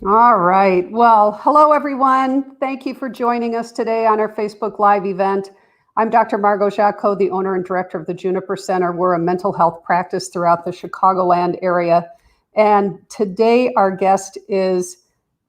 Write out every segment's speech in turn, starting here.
All right. Well, hello, everyone. Thank you for joining us today on our Facebook Live event. I'm Dr. Margo Jacquot, the owner and director of the Juniper Center. We're a mental health practice throughout the Chicagoland area. And today, our guest is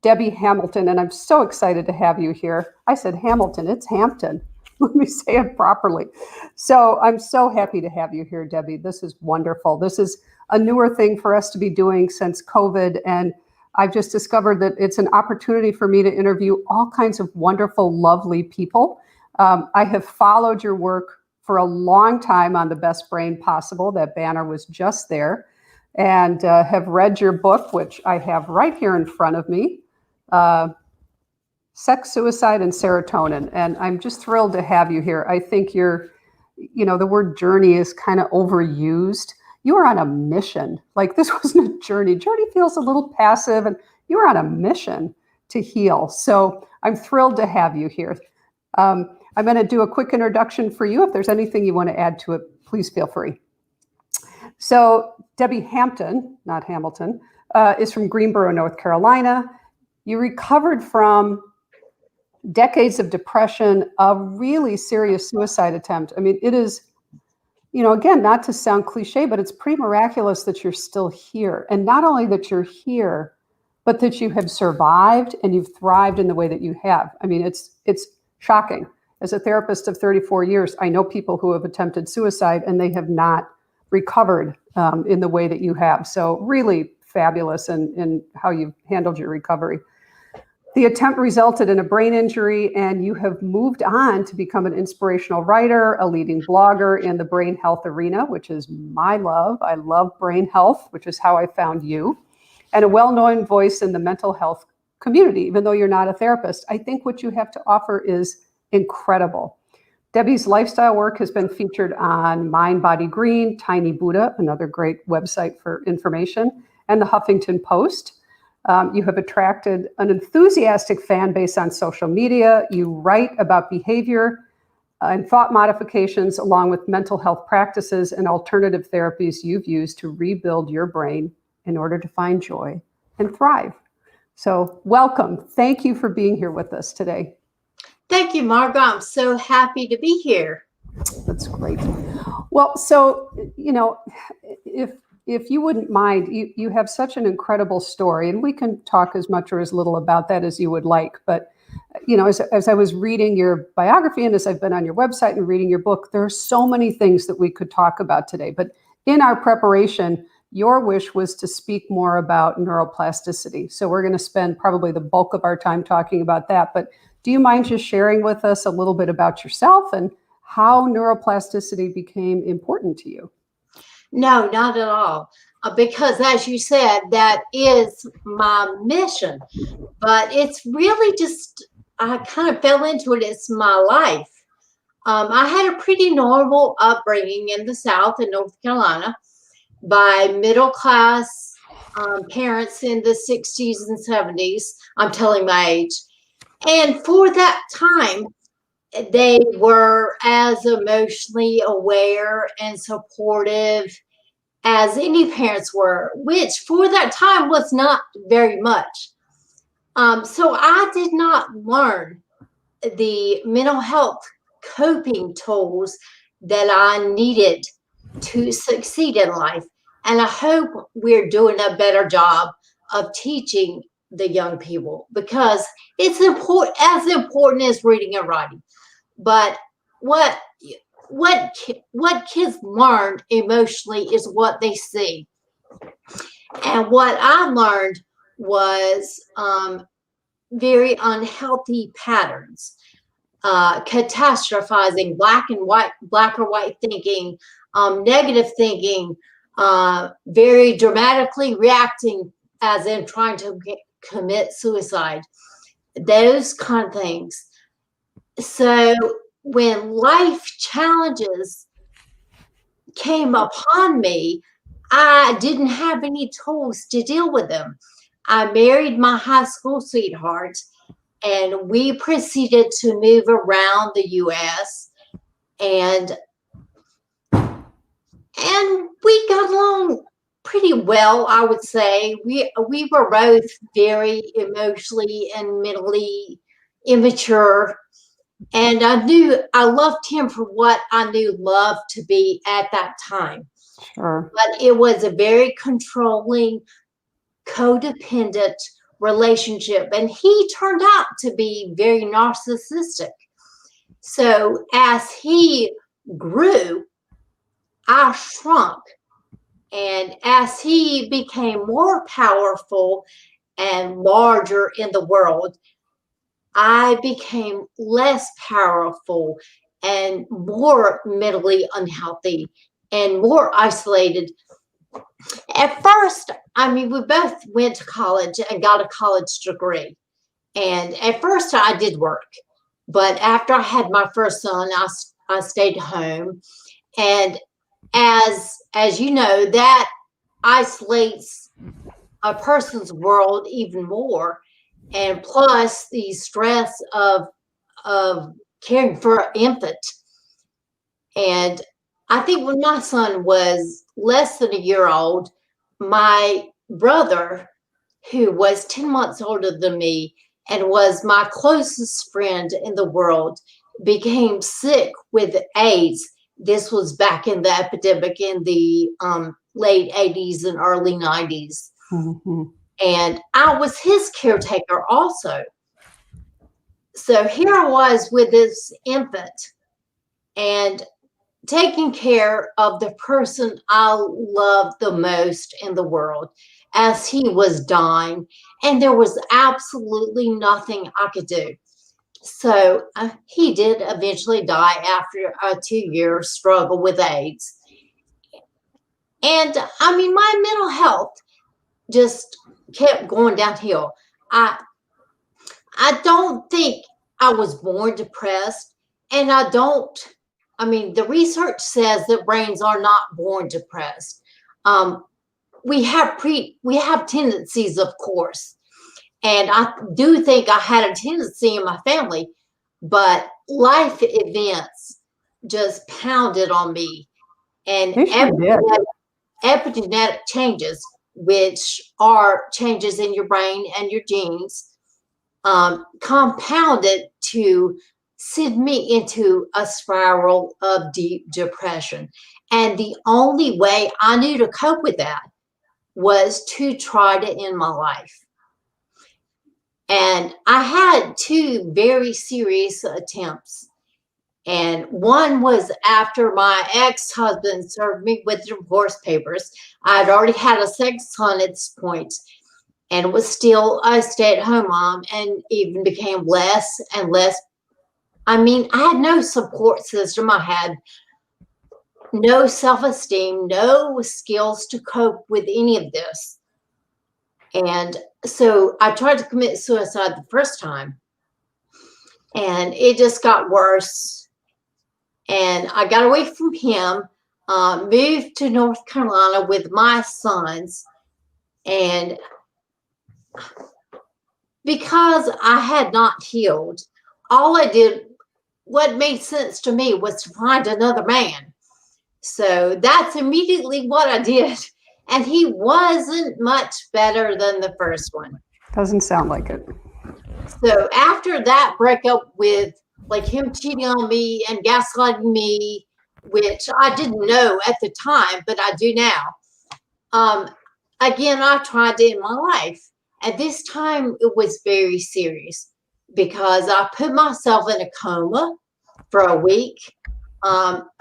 Debbie Hamilton, and I'm so excited to have you here. I said Hamilton, it's Hampton. Let me say it properly. So I'm so happy to have you here, Debbie. This is wonderful. This is a newer thing for us to be doing since COVID, and I've just discovered that it's an opportunity for me to interview all kinds of wonderful, lovely people. I have followed your work for a long time on The Best Brain Possible. That banner was just there. And have read your book, which I have right here in front of me, Sex, Suicide, and Serotonin. And I'm just thrilled to have you here. I think the word journey is kind of overused. You were on a mission. Like, this wasn't a journey. Journey feels a little passive, and you were on a mission to heal. So I'm thrilled to have you here. I'm going to do a quick introduction for you. If there's anything you want to add to it, please feel free. So Debbie Hampton, not Hamilton, is from Greensboro, North Carolina. You recovered from decades of depression, a really serious suicide attempt. I mean, it is, again, not to sound cliche, but it's pretty miraculous that you're still here. And not only that you're here, but that you have survived and you've thrived in the way that you have. I mean, it's shocking. As a therapist of 34 years, I know people who have attempted suicide and they have not recovered in the way that you have. So really fabulous in how you've handled your recovery. The attempt resulted in a brain injury, and you have moved on to become an inspirational writer, a leading blogger in the brain health arena, which is my love. I love brain health, which is how I found you, and a well-known voice in the mental health community. Even though you're not a therapist, I think what you have to offer is incredible. Debbie's lifestyle work has been featured on Mind, Body, Green, Tiny Buddha, another great website for information, and the Huffington Post. You have attracted an enthusiastic fan base on social media. You write about behavior and thought modifications, along with mental health practices and alternative therapies you've used to rebuild your brain in order to find joy and thrive. So welcome. Thank you for being here with us today. Thank you, Margo. I'm so happy to be here. That's great. Well, so, if you wouldn't mind, you have such an incredible story, and we can talk as much or as little about that as you would like. But, as I was reading your biography and as I've been on your website and reading your book, there are so many things that we could talk about today. But in our preparation, your wish was to speak more about neuroplasticity. So we're going to spend probably the bulk of our time talking about that. But do you mind just sharing with us a little bit about yourself and how neuroplasticity became important to you? No, not at all. Because as you said, that is my mission. But it's really just, I kind of fell into it. It's my life. I had a pretty normal upbringing in the South in North Carolina by middle class parents in the 60s and 70s. I'm telling my age. And for that time, they were as emotionally aware and supportive as any parents were, which for that time was not very much. So I did not learn the mental health coping tools that I needed to succeed in life. And I hope we're doing a better job of teaching the young people, because it's important as reading and writing. But what kids learn emotionally is what they see. And what I learned was very unhealthy patterns, catastrophizing, black or white thinking, negative thinking, very dramatically reacting, as in trying to commit suicide, those kind of things. So when life challenges came upon me, I didn't have any tools to deal with them. I married my high school sweetheart, and we proceeded to move around the U.S. and we got along pretty well, I would say. We were both very emotionally and mentally immature. And I loved him for what I knew love to be at that time. Sure. But it was a very controlling, codependent relationship. And he turned out to be very narcissistic. So as he grew, I shrunk. And as he became more powerful and larger in the world, I became less powerful and more mentally unhealthy and more isolated. At first, I mean, we both went to college and got a college degree. And at first, I did work. But after I had my first son, I stayed home. And as you know, that isolates a person's world even more. And plus the stress of caring for an infant. And I think when my son was less than a year old, my brother, who was 10 months older than me and was my closest friend in the world, became sick with AIDS. This was back in the epidemic in the late 80s and early 90s. Mm-hmm. And I was his caretaker also. So here I was with this infant and taking care of the person I loved the most in the world as he was dying. And there was absolutely nothing I could do. So he did eventually die after a 2-year struggle with AIDS. And I mean, my mental health just kept going downhill. I don't think I was born depressed, and I mean, the research says that brains are not born depressed. We have tendencies, of course, and I do think I had a tendency in my family, but life events just pounded on me, and They sure did. epigenetic changes, which are changes in your brain and your genes, compounded to send me into a spiral of deep depression. And the only way I knew to cope with that was to try to end my life. And I had 2 very serious attempts. And one was after my ex-husband served me with divorce papers. I had already had a second son at this point and was still a stay-at-home mom, and even became less and less. I mean, I had no support system. I had no self-esteem, no skills to cope with any of this. And so I tried to commit suicide the first time, and it just got worse. And I got away from him, moved to North Carolina with my sons. And because I had not healed, what made sense to me was to find another man. So that's immediately what I did. And he wasn't much better than the first one. Doesn't sound like it. So after that breakup with like him cheating on me and gaslighting me, which I didn't know at the time, but I do now. Again, I tried to end my life. And this time it was very serious because I put myself in a coma for a week,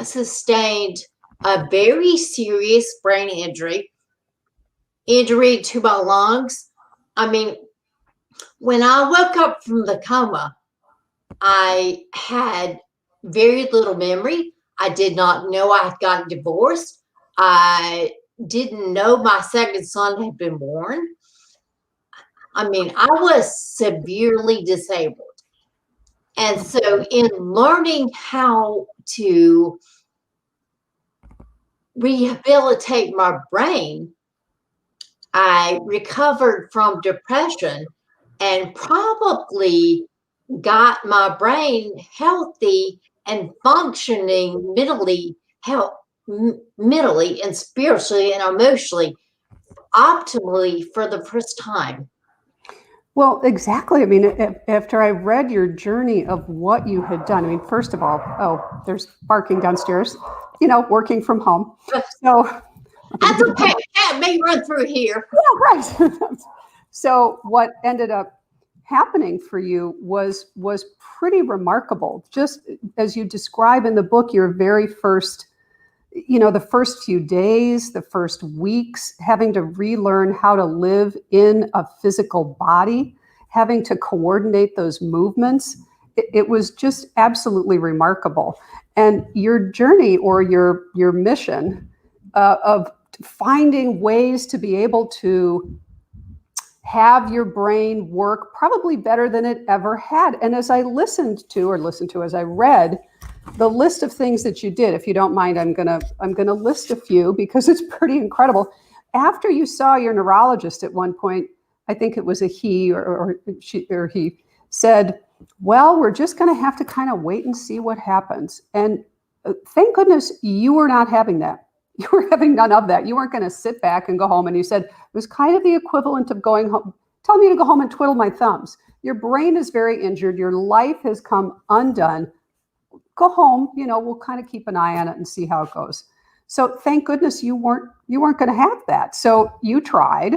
sustained a very serious brain injury to my lungs. I mean, when I woke up from the coma, I had very little memory. I did not know I had gotten divorced. I didn't know my second son had been born. I mean, I was severely disabled. And so in learning how to rehabilitate my brain, I recovered from depression and probably got my brain healthy and functioning mentally and spiritually and emotionally optimally for the first time. Well, exactly. I mean, after I read your journey of what you had done, I mean, first of all, oh, there's barking downstairs, working from home. So That's okay. Cat may run through here. yeah, right. So what ended up happening for you was pretty remarkable. Just as you describe in the book, your very first, the first few days, the first weeks, having to relearn how to live in a physical body, having to coordinate those movements. It was just absolutely remarkable. And your journey or your mission of finding ways to be able to have your brain work probably better than it ever had. And as I as I read the list of things that you did, if you don't mind, I'm gonna list a few because it's pretty incredible. After you saw your neurologist at one point, I think it was a he or she or he said, well, we're just gonna have to kind of wait and see what happens. And thank goodness you were not having that. You were having none of that. You weren't going to sit back and go home. And you said it was kind of the equivalent of going home. Tell me to go home and twiddle my thumbs. Your brain is very injured. Your life has come undone. Go home. We'll kind of keep an eye on it and see how it goes. So thank goodness you weren't going to have that. So you tried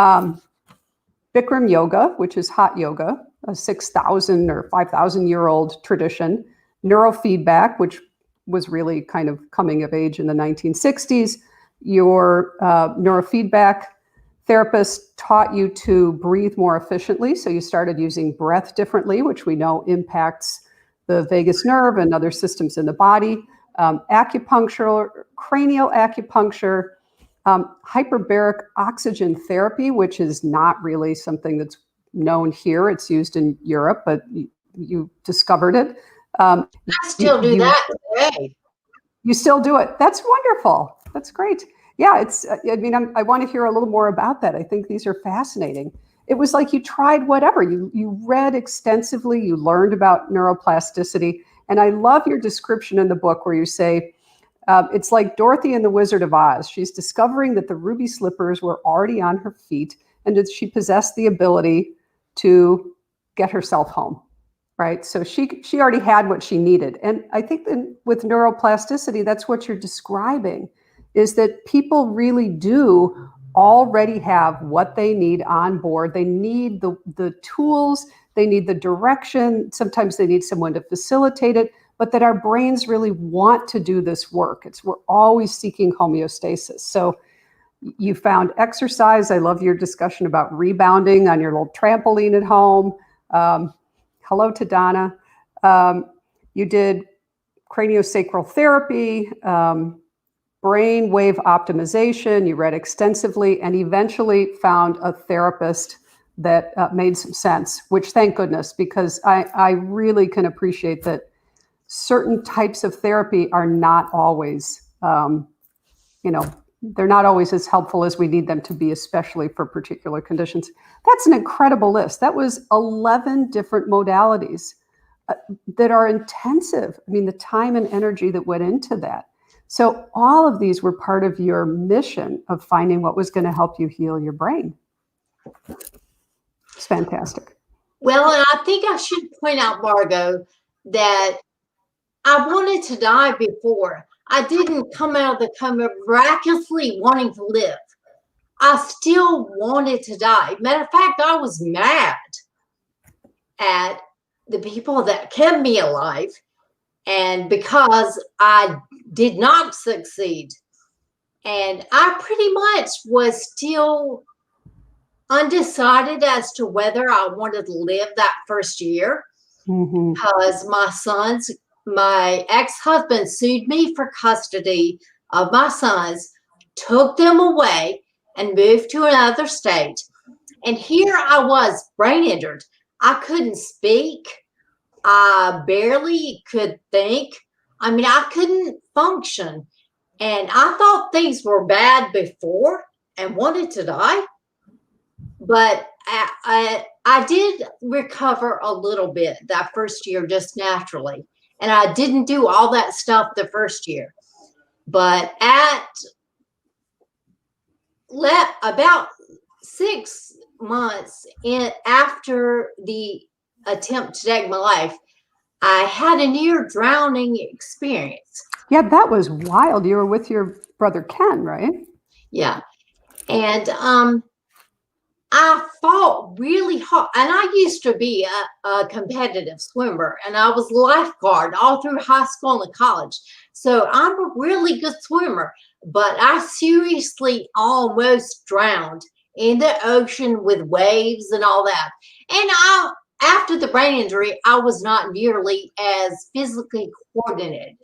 Bikram yoga, which is hot yoga, a 6,000 or 5,000-year-old tradition. Neurofeedback, which was really kind of coming of age in the 1960s. Your neurofeedback therapist taught you to breathe more efficiently. So you started using breath differently, which we know impacts the vagus nerve and other systems in the body. Acupuncture, cranial acupuncture, hyperbaric oxygen therapy, which is not really something that's known here. It's used in Europe, but you discovered it. I still do that today. You still do it. That's wonderful. That's great. Yeah, I want to hear a little more about that. I think these are fascinating. It was like you tried whatever. You read extensively. You learned about neuroplasticity. And I love your description in the book where you say, it's like Dorothy and the Wizard of Oz. She's discovering that the ruby slippers were already on her feet and that she possessed the ability to get herself home. Right. So she already had what she needed. And I think that with neuroplasticity, that's what you're describing, is that people really do already have what they need on board. They need the tools, they need the direction. Sometimes they need someone to facilitate it, but that our brains really want to do this work. We're always seeking homeostasis. So you found exercise. I love your discussion about rebounding on your little trampoline at home. Hello to Donna. You did craniosacral therapy, brain wave optimization. You read extensively and eventually found a therapist that made some sense, which thank goodness, because I really can appreciate that certain types of therapy are not always, they're not always as helpful as we need them to be, especially for particular conditions. That's an incredible list. That was 11 different modalities that are intensive. I mean, the time and energy that went into that. So all of these were part of your mission of finding what was going to help you heal your brain. It's fantastic. Well, and I think I should point out, Margo, that I wanted to die before. I didn't come out of the coma miraculously wanting to live. I still wanted to die. Matter of fact, I was mad at the people that kept me alive, and because I did not succeed. And I pretty much was still undecided as to whether I wanted to live that first year, because my ex-husband sued me for custody of my sons, took them away, and moved to another state. And here I was, brain injured. I couldn't speak. I barely could think. I mean, I couldn't function. And I thought things were bad before and wanted to die. But I did recover a little bit that first year just naturally. And I didn't do all that stuff the first year. But at about 6 months after the attempt to take my life, I had a near drowning experience. Yeah, that was wild. You were with your brother Ken, right? Yeah. And I fought really hard. And I used to be a competitive swimmer, and I was lifeguard all through high school and college. So I'm a really good swimmer, but I seriously almost drowned in the ocean with waves and all that. And after the brain injury, I was not nearly as physically coordinated.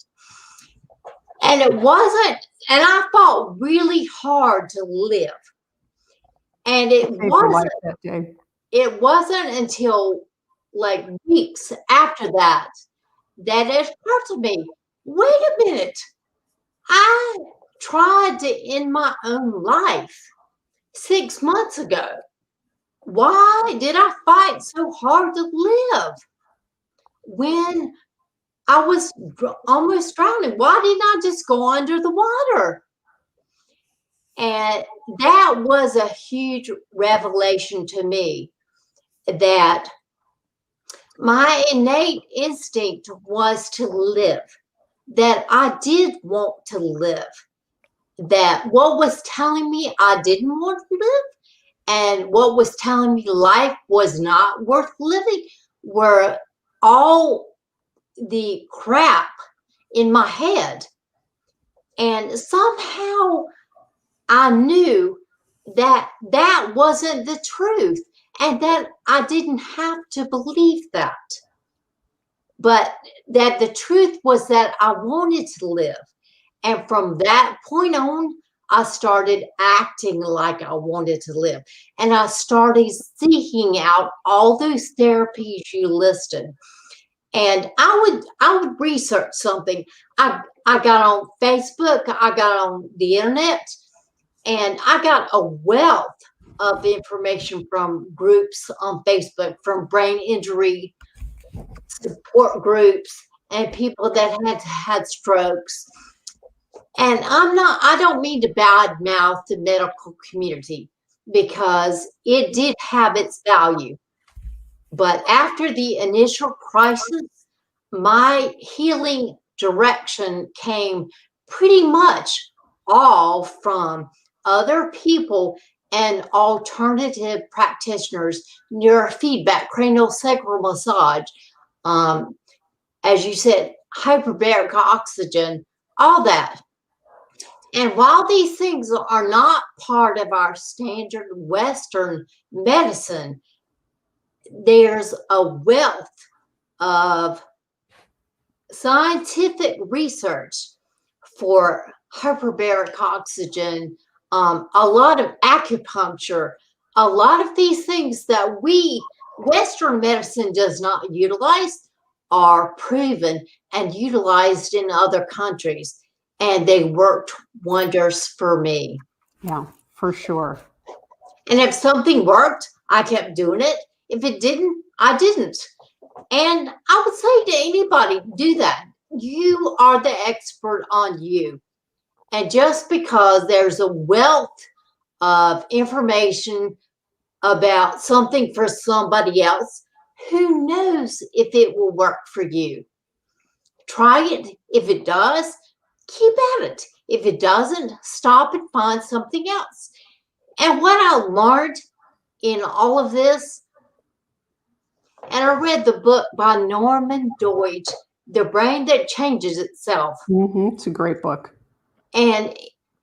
And it wasn't, and I fought really hard to live. And Saved your life that day. it wasn't until like weeks after that that it occurred to me, wait a minute, I tried to end my own life 6 months ago. Why did I fight so hard to live when I was almost drowning? Why didn't I just go under the water? And that was a huge revelation to me, that my innate instinct was to live, that I did want to live, that what was telling me I didn't want to live and what was telling me life was not worth living were all the crap in my head. And somehow I knew that that wasn't the truth and that I didn't have to believe that. But that the truth was that I wanted to live. And from that point on, I started acting like I wanted to live. And I started seeking out all those therapies you listed. And I would research something. I got on Facebook, I got on the internet, and I got a wealth of information from groups on Facebook, from brain injury support groups and people that had strokes. And I don't mean to badmouth the medical community, because it did have its value. But after the initial crisis, my healing direction came pretty much all from other people and alternative practitioners, neurofeedback, cranial sacral massage, as you said, hyperbaric oxygen, all that. And while these things are not part of our standard Western medicine, there's a wealth of scientific research for hyperbaric oxygen, a lot of acupuncture, a lot of these things that Western medicine does not utilize are proven and utilized in other countries. And they worked wonders for me. Yeah, for sure. And if something worked, I kept doing it. If it didn't, I didn't. And I would say to anybody, do that. You are the expert on you. And just because there's a wealth of information about something for somebody else, who knows if it will work for you? Try it. If it does, keep at it. If it doesn't, stop and find something else. And what I learned in all of this, and I read the book by Norman Deutsch, The Brain That Changes Itself. It's a great book. And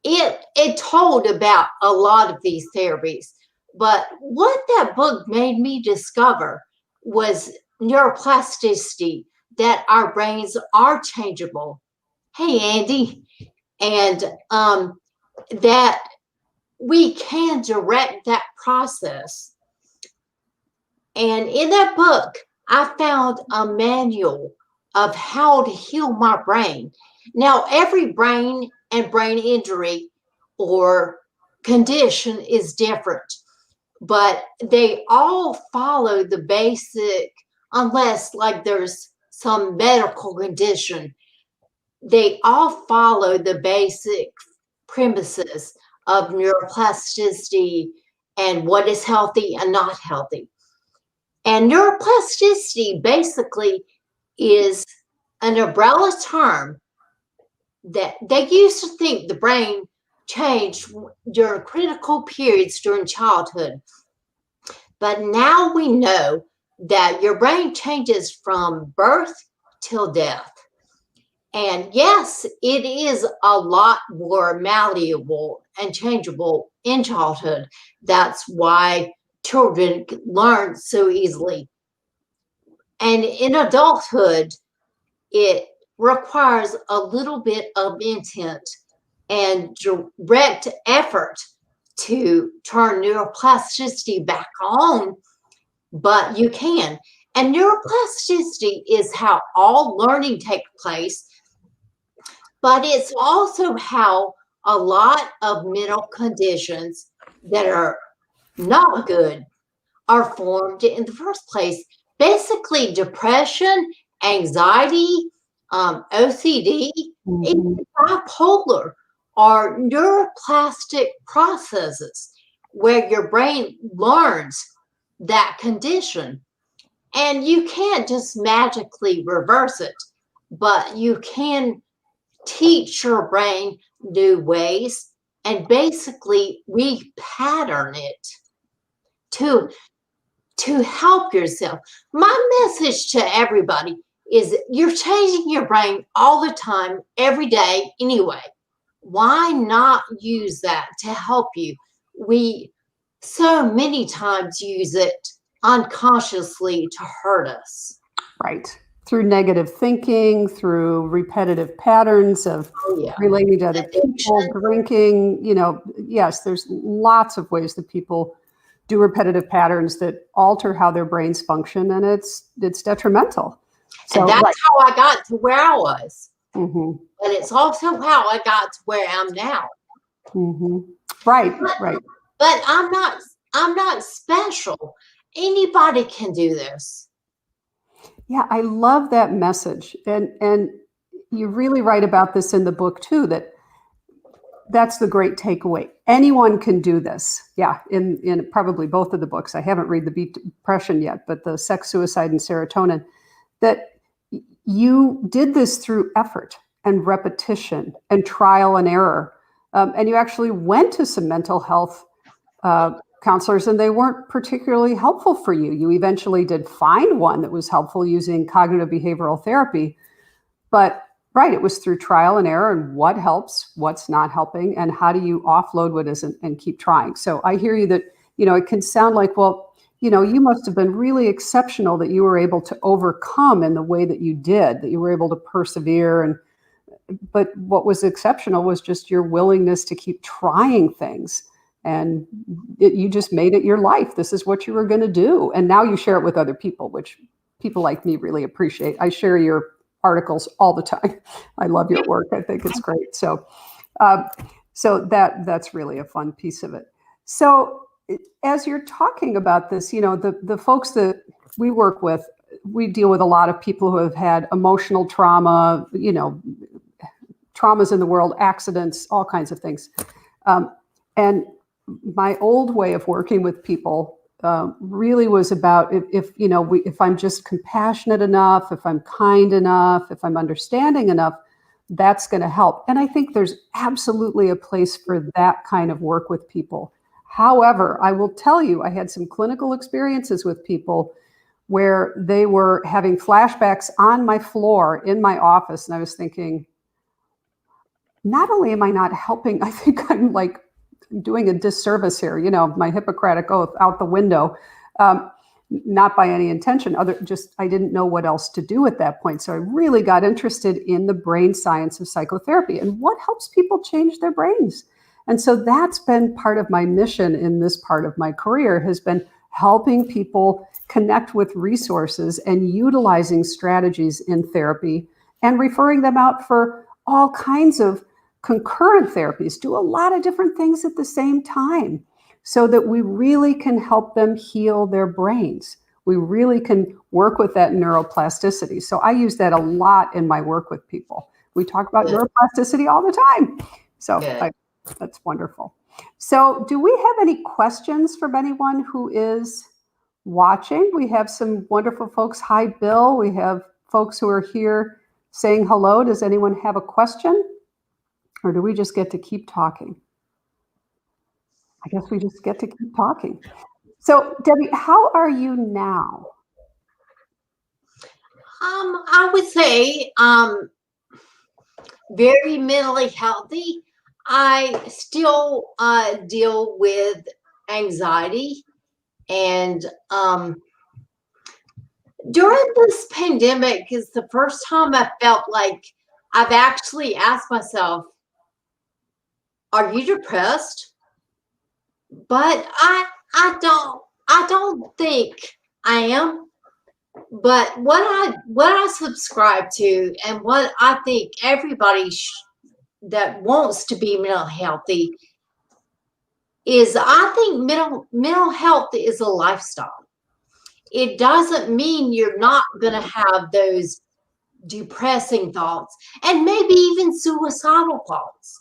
it told about a lot of these therapies. But what that book made me discover was neuroplasticity, that our brains are changeable. Hey, Andy. And that we can direct that process. And in that book, I found a manual of how to heal my brain. Now, every brain and brain injury or condition is different, but they all follow the basic, unless like there's some medical condition, they all follow the basic premises of neuroplasticity and what is healthy and not healthy. And neuroplasticity basically is an umbrella term that they used to think the brain changed during critical periods during childhood. But now we know that your brain changes from birth till death. And yes, it is a lot more malleable and changeable in childhood. That's why children learn so easily. And in adulthood, it requires a little bit of intent and direct effort to turn neuroplasticity back on, but you can. And neuroplasticity is how all learning takes place, but it's also how a lot of mental conditions that are not good are formed in the first place. Basically, depression, anxiety, OCD, even bipolar are neuroplastic processes where your brain learns that condition. And you can't just magically reverse it, but you can teach your brain new ways and basically repattern it to help yourself. My message to everybody is you're changing your brain all the time, every day anyway. Why not use that to help you? We so many times use it unconsciously to hurt us. Right. Through negative thinking, through repetitive patterns of relating to other people, drinking, yes, there's lots of ways that people do repetitive patterns that alter how their brains function, and it's detrimental. So and that's how I got to where I was. But it's also how I got to where I'm now. Right. But I'm not special. Anybody can do this. Yeah, I love that message. And you really write about this in the book too, that's the great takeaway. Anyone can do this. Yeah, in probably both of the books. I haven't read the Beat Depression yet, but the Sex, Suicide, and Serotonin, that you did this through effort and repetition and trial and error. And you actually went to some mental health counselors, and they weren't particularly helpful for you. You eventually did find one that was helpful using cognitive behavioral therapy. But right, it was through trial and error and what helps, what's not helping, and how do you offload what isn't and keep trying. So I hear you that, it can sound like, well, you must have been really exceptional that you were able to overcome in the way that you did, that you were able to persevere. But what was exceptional was just your willingness to keep trying things. And you just made it your life. This is what you were going to do. And now you share it with other people, which people like me really appreciate. I share your articles all the time. I love your work. I think it's great. So that's really a fun piece of it. So as you're talking about this, the folks that we work with, we deal with a lot of people who have had emotional trauma, traumas in the world, accidents, all kinds of things. And my old way of working with people really was about if I'm just compassionate enough, if I'm kind enough, if I'm understanding enough, that's going to help. And I think there's absolutely a place for that kind of work with people. However, I will tell you, I had some clinical experiences with people where they were having flashbacks on my floor in my office. And I was thinking, not only am I not helping, I think I'm like doing a disservice here, my Hippocratic oath out the window, not by any intention, I didn't know what else to do at that point. So I really got interested in the brain science of psychotherapy and what helps people change their brains. And so that's been part of my mission in this part of my career, has been helping people connect with resources and utilizing strategies in therapy and referring them out for all kinds of concurrent therapies, do a lot of different things at the same time so that we really can help them heal their brains. We really can work with that neuroplasticity. So I use that a lot in my work with people. We talk about neuroplasticity all the time. So that's wonderful. So do we have any questions from anyone who is watching? We have some wonderful folks. Hi, Bill. We have folks who are here saying hello. Does anyone have a question? Or do we just get to keep talking? I guess we just get to keep talking. So, Debbie, how are you now? I would say very mentally healthy. I still deal with anxiety, and during this pandemic is the first time I felt like I've actually asked myself, "Are you depressed?" But I don't think I am. But what I subscribe to, and what I think everybody that wants to be mental healthy is, I think mental health is a lifestyle. It doesn't mean you're not going to have those depressing thoughts and maybe even suicidal thoughts.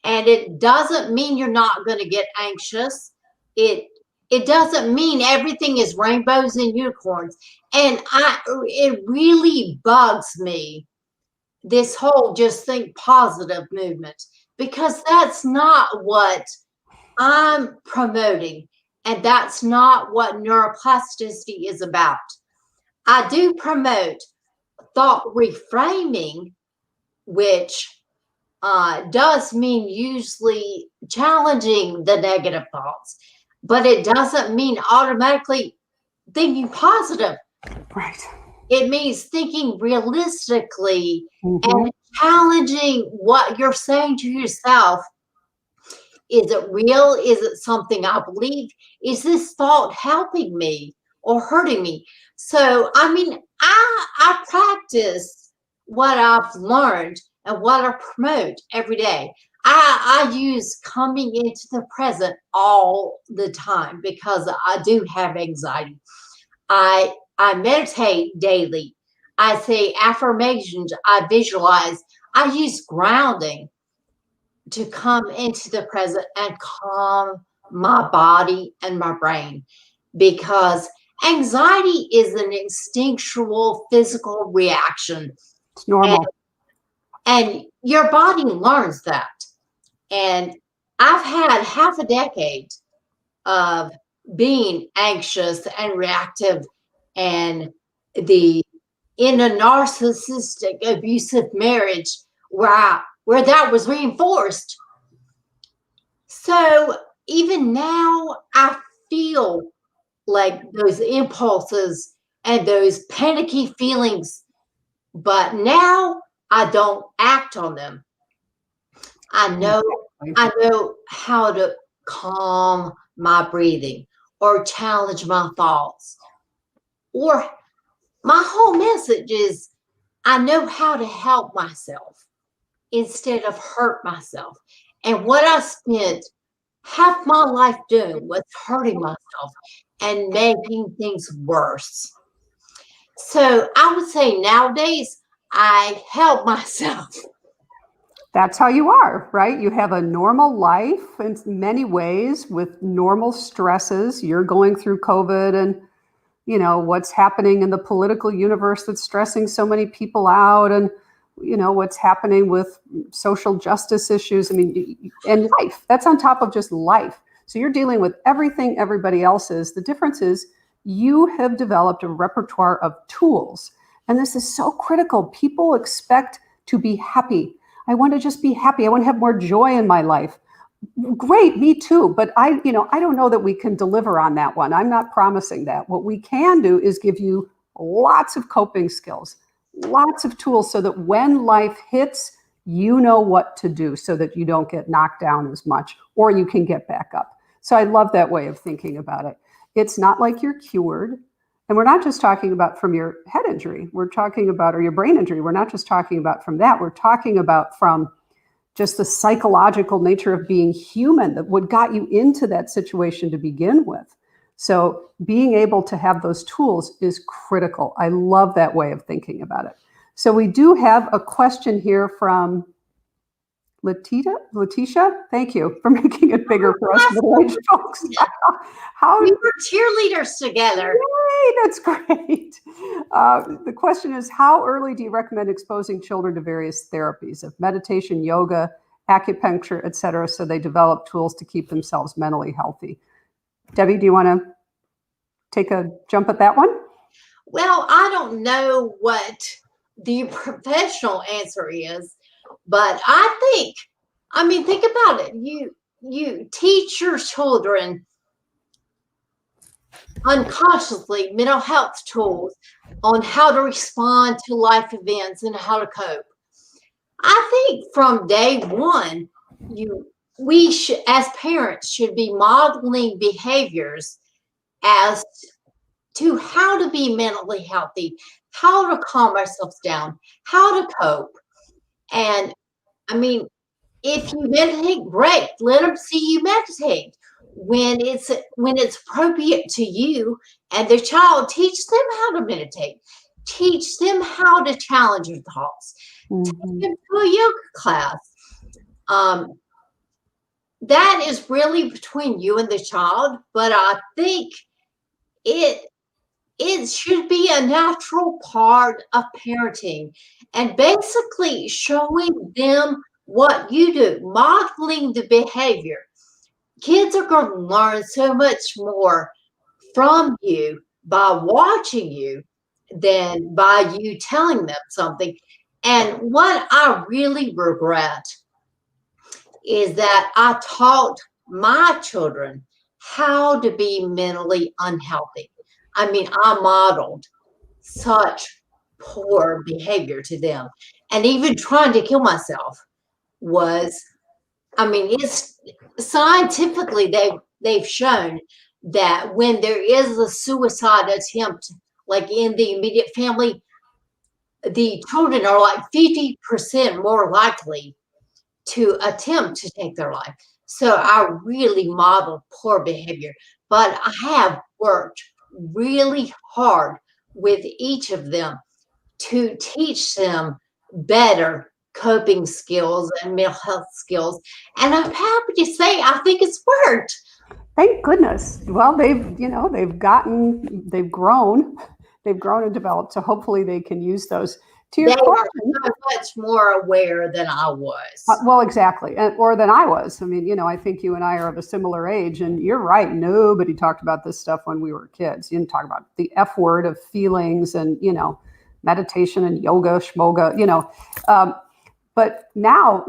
And it doesn't mean you're not going to get anxious. It doesn't mean everything is rainbows and unicorns. And it really bugs me, this whole just think positive movement, because that's not what I'm promoting, and that's not what neuroplasticity is about. I do promote thought reframing, which does mean usually challenging the negative thoughts, but it doesn't mean automatically thinking positive. Right. It means thinking realistically and challenging what you're saying to yourself. Is it real? Is it something I believe? Is this thought helping me or hurting me? So, I mean, I practice what I've learned and what I promote every day. I use coming into the present all the time because I do have anxiety. I meditate daily. I say affirmations. I visualize. I use grounding to come into the present and calm my body and my brain, because anxiety is an instinctual physical reaction. It's normal. And your body learns that. And I've had half a decade of being anxious and reactive, and in a narcissistic abusive marriage where that was reinforced. So even now I feel like those impulses and those panicky feelings, but now I don't act on them. I know how to calm my breathing or challenge my thoughts. Or my whole message is, I know how to help myself instead of hurt myself. And what I spent half my life doing was hurting myself and making things worse. So I would say nowadays I help myself. That's how you are, right? You have a normal life in many ways with normal stresses. You're going through COVID and, you know, what's happening in the political universe that's stressing so many people out, and, you know, what's happening with social justice issues. I mean, and life, that's on top of just life. So you're dealing with everything everybody else is. The difference is you have developed a repertoire of tools. And this is so critical. People expect to be happy. I want to just be happy. I want to have more joy in my life. Great, me too. But I don't know that we can deliver on that one. I'm not promising that. What we can do is give you lots of coping skills, lots of tools, so that when life hits, you know what to do so that you don't get knocked down as much, or you can get back up. So I love that way of thinking about it. It's not like you're cured. And we're not just talking about from your head injury. We're talking about, or your brain injury. We're not just talking about from that. We're talking about from just the psychological nature of being human, that what got you into that situation to begin with. So being able to have those tools is critical. I love that way of thinking about it. So we do have a question here from Letitia, thank you for making it bigger for us middle-aged folks. How We were cheerleaders together. Yay, that's great. The question is, how early do you recommend exposing children to various therapies of meditation, yoga, acupuncture, et cetera, so they develop tools to keep themselves mentally healthy? Debbie, do you want to take a jump at that one? Well, I don't know what the professional answer is, but think about it. You teach your children unconsciously mental health tools on how to respond to life events and how to cope. I think from day one, we should, as parents, should be modeling behaviors as to how to be mentally healthy, how to calm ourselves down, how to cope. And I mean, if you meditate, great. Let them see you meditate. When it's appropriate to you and the child, teach them how to meditate. Teach them how to challenge your thoughts. Take them to a yoga class. That is really between you and the child, but I think it should be a natural part of parenting and basically showing them what you do, modeling the behavior. Kids are going to learn so much more from you by watching you than by you telling them something. And what I really regret is that I taught my children how to be mentally unhealthy. I mean, I modeled such poor behavior to them. And even trying to kill myself was, it's scientifically they've shown that when there is a suicide attempt, like in the immediate family, the children are like 50% more likely to attempt to take their life. So I really modeled poor behavior, but I have worked really hard with each of them to teach them better coping skills and mental health skills. And I'm happy to say I think it's worked. Thank goodness. Well, they've grown and developed. So hopefully they can use those. To your question, are so much more aware than I was. Well, exactly. Or than I was. I think you and I are of a similar age, and you're right. Nobody talked about this stuff when we were kids. You didn't talk about the F word of feelings and, meditation and yoga, schmoga, but now,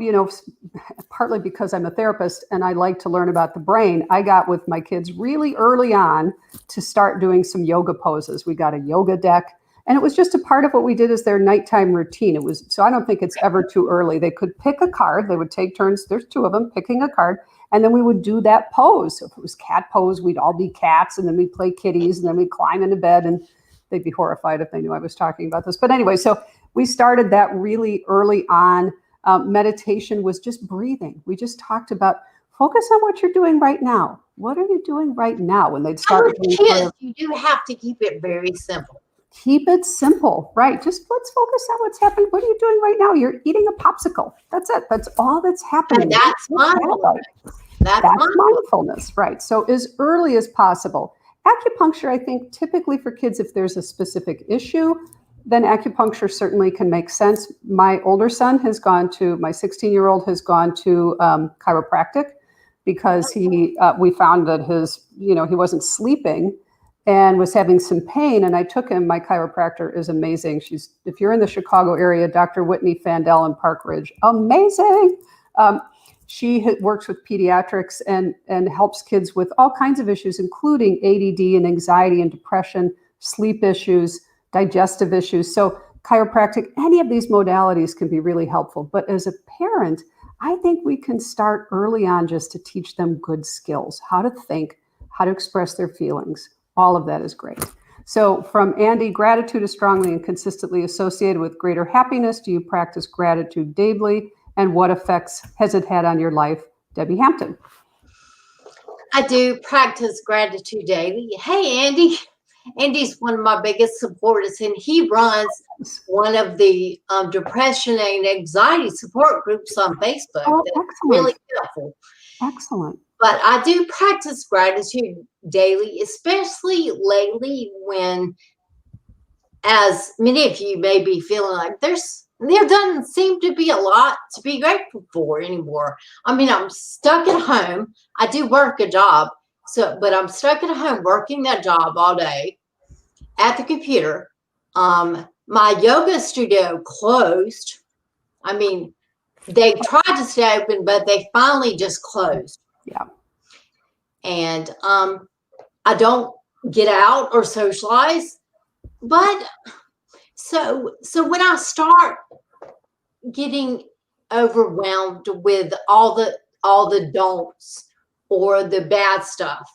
partly because I'm a therapist and I like to learn about the brain, I got with my kids really early on to start doing some yoga poses. We got a yoga deck, and it was just a part of what we did as their nighttime routine. So I don't think it's ever too early. They could pick a card. They would take turns. There's two of them picking a card. And then we would do that pose. So if it was cat pose, we'd all be cats, and then we'd play kitties, and then we'd climb into bed, and they'd be horrified if they knew I was talking about this. But anyway, so we started that really early on. Meditation was just breathing. We just talked about focus on what you're doing right now. What are you doing right now? When they'd start doing kids, you do have to keep it very simple. Keep it simple, right? Just let's focus on what's happening. What are you doing right now? You're eating a popsicle. That's it. That's all that's happening. And that's mindfulness. That's mindfulness, right? So as early as possible. Acupuncture, I think, typically for kids, if there's a specific issue, then acupuncture certainly can make sense. My older son my 16-year-old has gone to chiropractic because we found that he wasn't sleeping and was having some pain. And I took him. My chiropractor is amazing. If you're in the Chicago area, Dr. Whitney Fandel in Park Ridge, amazing. She works with pediatrics and helps kids with all kinds of issues, including ADD and anxiety and depression, sleep issues, digestive issues. So chiropractic, any of these modalities can be really helpful. But as a parent, I think we can start early on just to teach them good skills, how to think, how to express their feelings. All of that is great. So from Andy, gratitude is strongly and consistently associated with greater happiness. Do you practice gratitude daily? And what effects has it had on your life? Debbie Hampton. I do practice gratitude daily. Hey, Andy. Andy's one of my biggest supporters, and he runs one of the depression and anxiety support groups on Facebook. Oh, That's excellent. really helpful. Excellent. But I do practice gratitude daily, especially lately when, as many of you may be feeling like there doesn't seem to be a lot to be grateful for anymore. I mean, I'm stuck at home. I do work a job, but I'm stuck at home working that job all day at the computer. My yoga studio closed. I mean, they tried to stay open, but they finally just closed. Yeah. And I don't get out or socialize. But so when I start getting overwhelmed with all the don'ts or the bad stuff,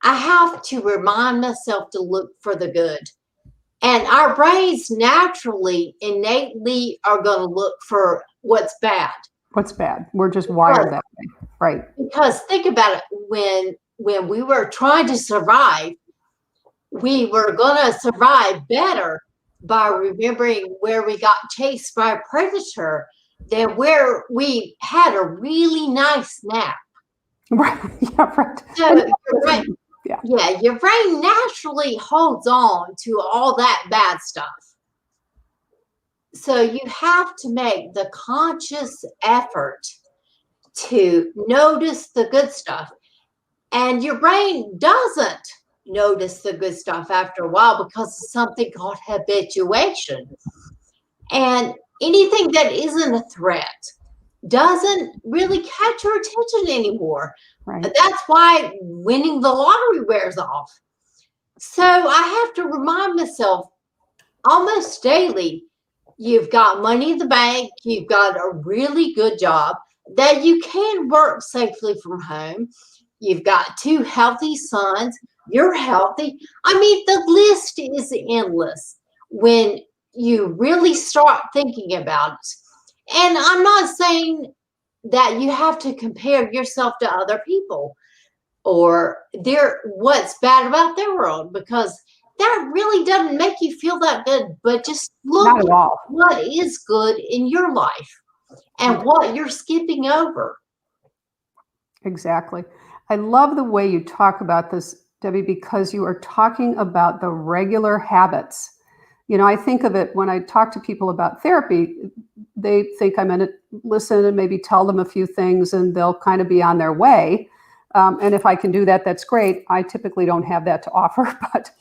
I have to remind myself to look for the good. And our brains naturally, innately are going to look for what's bad. What's bad? We're just wired that way. Right. Because think about it, when we were trying to survive, we were going to survive better by remembering where we got chased by a predator than where we had a really nice nap. Right. Yeah, right. So your brain naturally holds on to all that bad stuff. So you have to make the conscious effort to notice the good stuff. And your brain doesn't notice the good stuff after a while because of something called habituation. And anything that isn't a threat doesn't really catch your attention anymore. Right. That's why winning the lottery wears off. So I have to remind myself almost daily, you've got money in the bank, you've got a really good job, that you can work safely from home. You've got 2 healthy sons. You're healthy. I mean, the list is endless when you really start thinking about it. And I'm not saying that you have to compare yourself to other people or what's bad about their world, because that really doesn't make you feel that good. But just look at what is good in your life and what you're skipping over. Exactly. I love the way you talk about this, Debbie, because you are talking about the regular habits. You know, I think of it when I talk to people about therapy, they think I'm going to listen and maybe tell them a few things and they'll kind of be on their way. And if I can do that, that's great. I typically don't have that to offer, but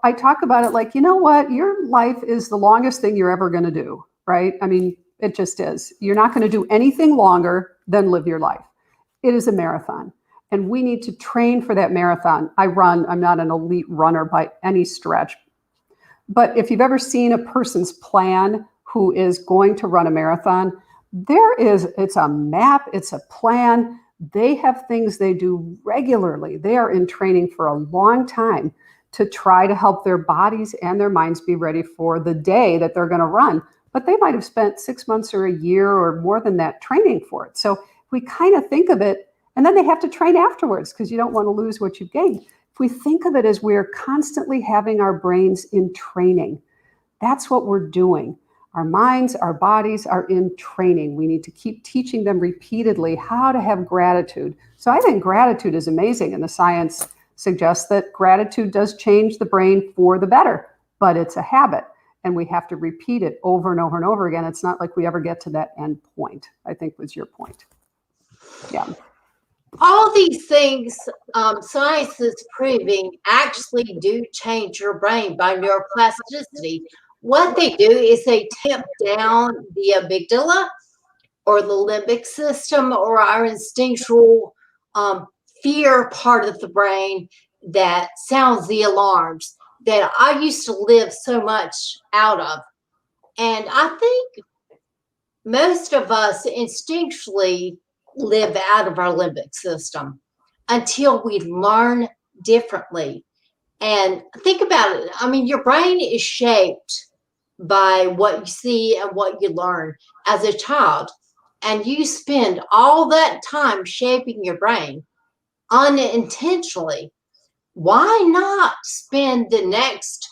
I talk about it like, you know what, your life is the longest thing you're ever going to do, right? I mean, it just is. You're not going to do anything longer than live your life. It is a marathon, and we need to train for that marathon. I'm not an elite runner by any stretch, but if you've ever seen a person's plan who is going to run a marathon, it's a map, it's a plan. They have things they do regularly. They are in training for a long time to try to help their bodies and their minds be ready for the day that they're going to run. But they might have spent 6 months or a year or more than that training for it. So we kind of think of it, and then they have to train afterwards because you don't want to lose what you've gained. If we think of it as we're constantly having our brains in training, that's what we're doing. Our minds, our bodies are in training. We need to keep teaching them repeatedly how to have gratitude. So I think gratitude is amazing, and the science suggests that gratitude does change the brain for the better, but it's a habit. And we have to repeat it over and over and over again. It's not like we ever get to that end point, I think was your point. Yeah. All these things, science is proving actually do change your brain by neuroplasticity. What they do is they tamp down the amygdala or the limbic system or our instinctual fear part of the brain that sounds the alarms that I used to live so much out of. And I think most of us instinctually live out of our limbic system until we learn differently. And think about it. I mean, your brain is shaped by what you see and what you learn as a child. And you spend all that time shaping your brain unintentionally. why not spend the next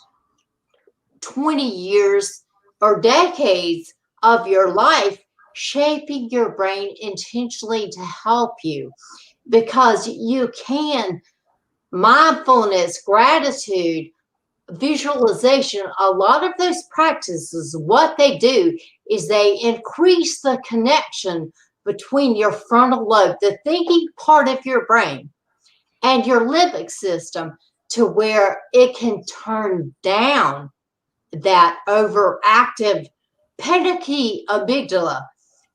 20 years or decades of your life shaping your brain intentionally to help you? Because you can. Mindfulness, gratitude, visualization, a lot of those practices, what they do is they increase the connection between your frontal lobe, the thinking part of your brain, and your limbic system, to where it can turn down that overactive panicky amygdala,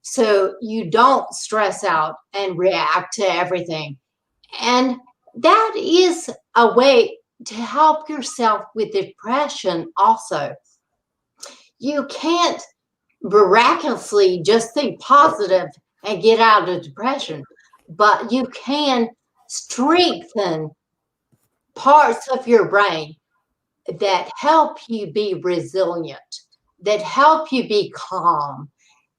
so you don't stress out and react to everything. And that is a way to help yourself with depression also. You can't miraculously just think positive and get out of depression, but you can strengthen parts of your brain that help you be resilient, that help you be calm,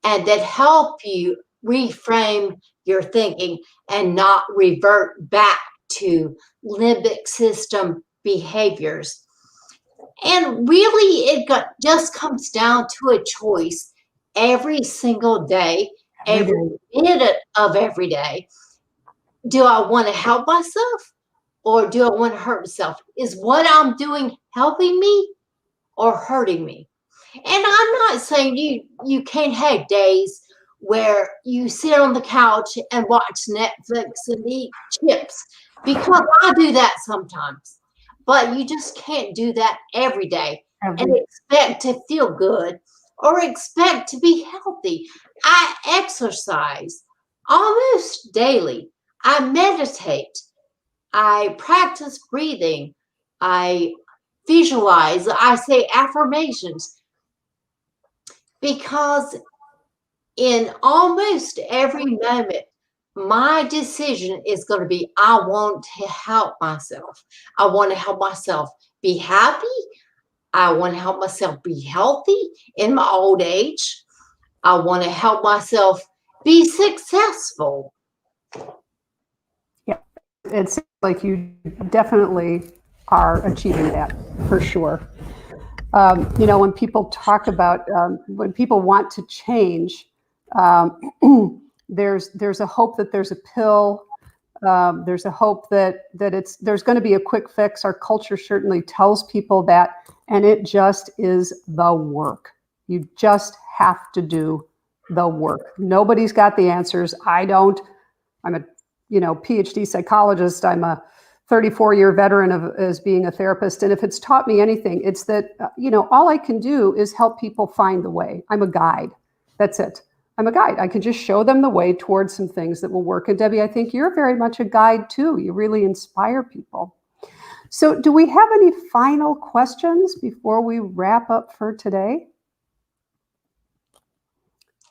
and that help you reframe your thinking and not revert back to limbic system behaviors. And really, just comes down to a choice every single day, every minute of every day. Do I want to help myself, or do I want to hurt myself? Is what I'm doing helping me or hurting me? And I'm not saying you can't have days where you sit on the couch and watch Netflix and eat chips, because I do that sometimes. But you just can't do that every day and expect to feel good or expect to be healthy. I exercise almost daily. I meditate. I practice breathing. I visualize. I say affirmations. Because in almost every moment, my decision is going to be, I want to help myself. I want to help myself be happy. I want to help myself be healthy in my old age. I want to help myself be successful. Yeah, it's like you definitely are achieving that for sure. When people talk about, when people want to change, there's a hope that there's a pill. There's a hope that there's going to be a quick fix. Our culture certainly tells people that, and it just is the work. You just have to do the work. Nobody's got the answers. I don't. I'm a PhD psychologist. I'm a 34-year veteran as being a therapist. And if it's taught me anything, it's that, all I can do is help people find the way. I'm a guide. That's it. I'm a guide. I can just show them the way towards some things that will work. And Debbie, I think you're very much a guide too. You really inspire people. So do we have any final questions before we wrap up for today?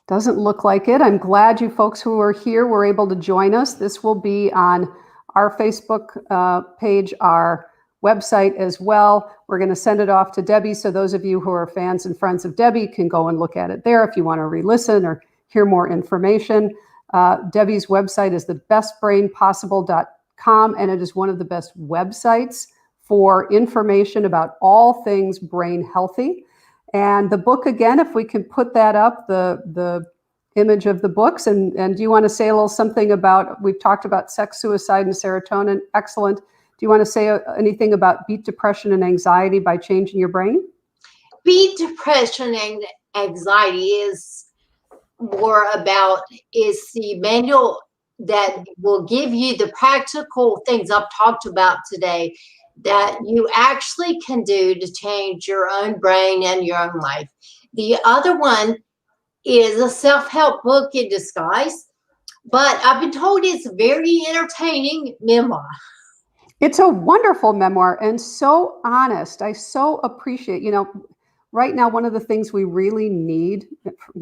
Doesn't look like it. I'm glad you folks who are here were able to join us. This will be on our Facebook page, our website as well. We're going to send it off to Debbie. So those of you who are fans and friends of Debbie can go and look at it there if you want to re-listen or hear more information. Debbie's website is thebestbrainpossible.com, and it is one of the best websites for information about all things brain healthy. And the book, again, if we can put that up, the image of the books. And do you want to say a little something about, we've talked about sex, suicide, and serotonin. Excellent. Do you want to say anything about Beat Depression and Anxiety by Changing Your Brain? Beat Depression and Anxiety is the manual that will give you the practical things I've talked about today that you actually can do to change your own brain and your own life. The other one is a self-help book in disguise, but I've been told it's a very entertaining memoir. It's a wonderful memoir and so honest. I so appreciate, right now, one of the things we really need,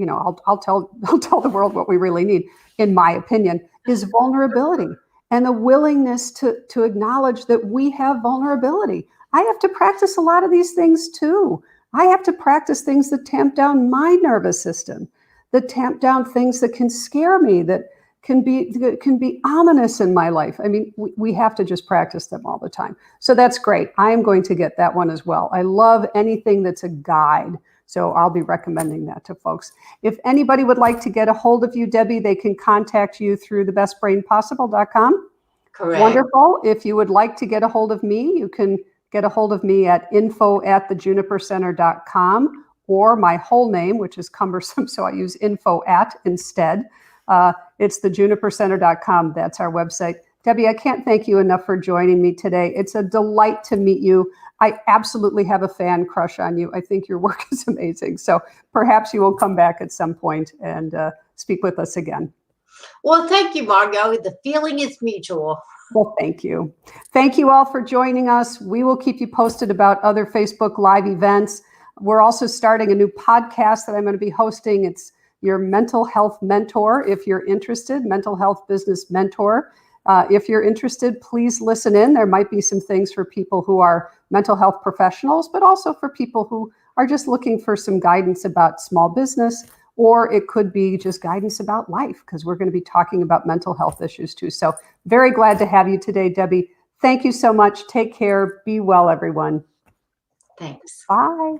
I'll tell the world what we really need, in my opinion, is vulnerability and the willingness to acknowledge that we have vulnerability. I have to practice a lot of these things too. I have to practice things that tamp down my nervous system, that tamp down things that can scare me, that can be ominous in my life. I mean, we have to just practice them all the time. So that's great. I'm going to get that one as well. I love anything that's a guide. So I'll be recommending that to folks. If anybody would like to get a hold of you, Debbie, they can contact you through thebestbrainpossible.com. Correct. Wonderful. If you would like to get a hold of me, you can get a hold of me at info@thejunipercenter.com, or my whole name, which is cumbersome, so I use info@ instead. It's thejunipercenter.com. That's our website. Debbie, I can't thank you enough for joining me today. It's a delight to meet you. I absolutely have a fan crush on you. I think your work is amazing. So perhaps you will come back at some point and speak with us again. Well, thank you, Margo. The feeling is mutual. Well, thank you. Thank you all for joining us. We will keep you posted about other Facebook Live events. We're also starting a new podcast that I'm going to be hosting. It's your mental health mentor. If you're interested, mental health business mentor. If you're interested, please listen in. There might be some things for people who are mental health professionals, but also for people who are just looking for some guidance about small business, or it could be just guidance about life, because we're going to be talking about mental health issues too. So very glad to have you today, Debbie. Thank you so much. Take care. Be well, everyone. Thanks. Bye.